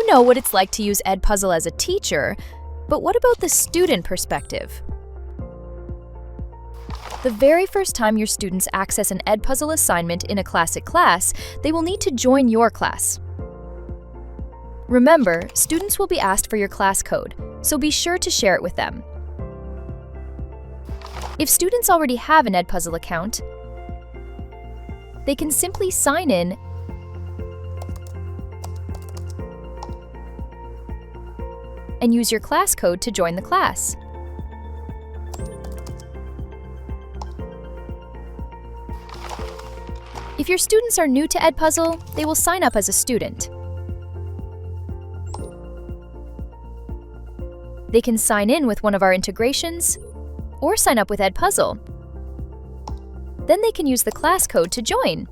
know what it's like to use Edpuzzle as a teacher, but what about the student perspective? The very first time your students access an Edpuzzle assignment in a classic class, they will need to join your class. Remember, students will be asked for your class code, so be sure to share it with them. If students already have an Edpuzzle account, they can simply sign in and use your class code to join the class. If your students are new to Edpuzzle, they will sign up as a student. They can sign in with one of our integrations or sign up with Edpuzzle. Then they can use the class code to join.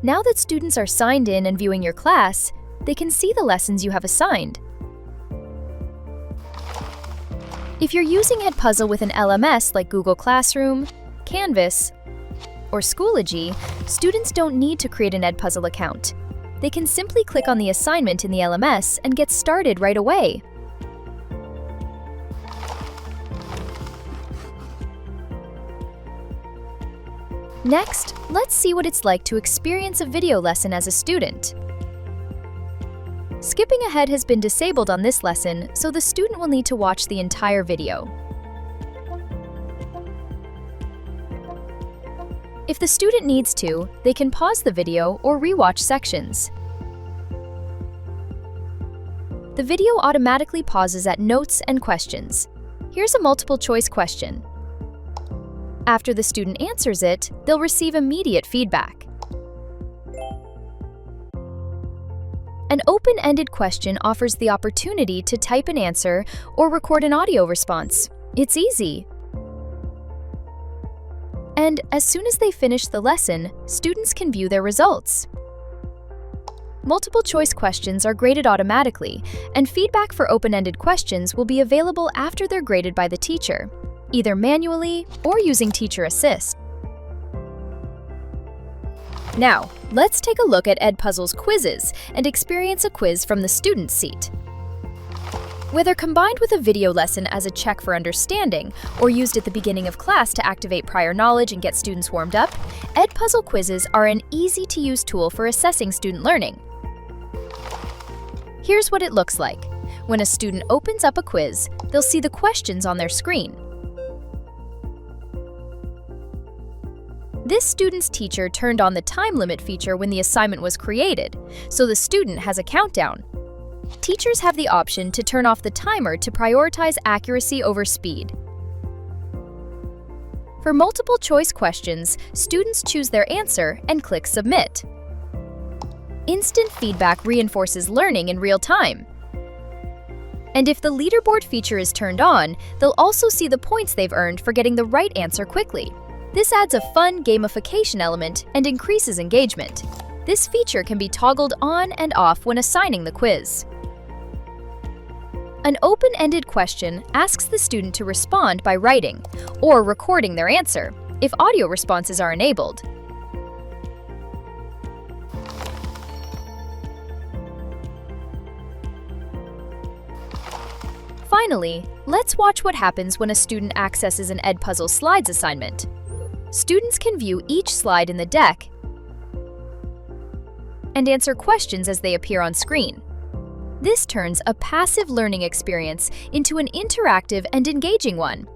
Now that students are signed in and viewing your class, they can see the lessons you have assigned. If you're using Edpuzzle with an LMS like Google Classroom, Canvas, or Schoology, students don't need to create an Edpuzzle account. They can simply click on the assignment in the LMS and get started right away. Next, let's see what it's like to experience a video lesson as a student. Skipping ahead has been disabled on this lesson, so the student will need to watch the entire video. If the student needs to, they can pause the video or rewatch sections. The video automatically pauses at notes and questions. Here's a multiple choice question. After the student answers it, they'll receive immediate feedback. An open-ended question offers the opportunity to type an answer or record an audio response. It's easy. And as soon as they finish the lesson, students can view their results. Multiple choice questions are graded automatically, and feedback for open-ended questions will be available after they're graded by the teacher, either manually or using Teacher Assist. Now, let's take a look at Edpuzzle's quizzes and experience a quiz from the student seat. Whether combined with a video lesson as a check for understanding or used at the beginning of class to activate prior knowledge and get students warmed up, Edpuzzle quizzes are an easy-to-use tool for assessing student learning. Here's what it looks like. When a student opens up a quiz, they'll see the questions on their screen. This student's teacher turned on the time limit feature when the assignment was created, so the student has a countdown. Teachers have the option to turn off the timer to prioritize accuracy over speed. For multiple choice questions, students choose their answer and click Submit. Instant feedback reinforces learning in real time. And if the leaderboard feature is turned on, they'll also see the points they've earned for getting the right answer quickly. This adds a fun gamification element and increases engagement. This feature can be toggled on and off when assigning the quiz. An open-ended question asks the student to respond by writing or recording their answer, if audio responses are enabled. Finally, let's watch what happens when a student accesses an Edpuzzle Slides assignment. Students can view each slide in the deck and answer questions as they appear on screen. This turns a passive learning experience into an interactive and engaging one.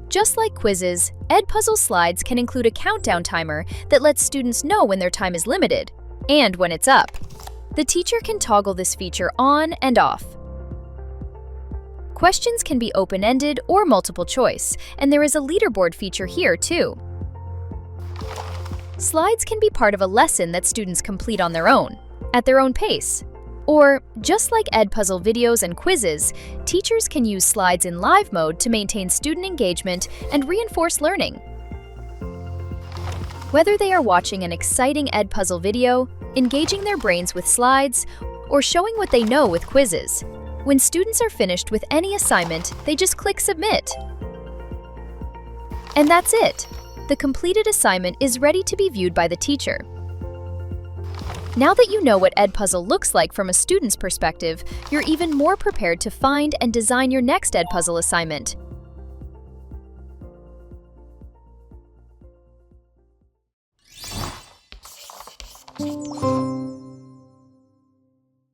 Just like quizzes, Edpuzzle Slides can include a countdown timer that lets students know when their time is limited and when it's up. The teacher can toggle this feature on and off. Questions can be open-ended or multiple choice, and there is a leaderboard feature here too. Slides can be part of a lesson that students complete on their own, at their own pace. Or, just like Edpuzzle videos and quizzes, teachers can use slides in live mode to maintain student engagement and reinforce learning. Whether they are watching an exciting Edpuzzle video, engaging their brains with slides, or showing what they know with quizzes, when students are finished with any assignment, they just click Submit. And that's it! The completed assignment is ready to be viewed by the teacher. Now that you know what Edpuzzle looks like from a student's perspective, you're even more prepared to find and design your next Edpuzzle assignment.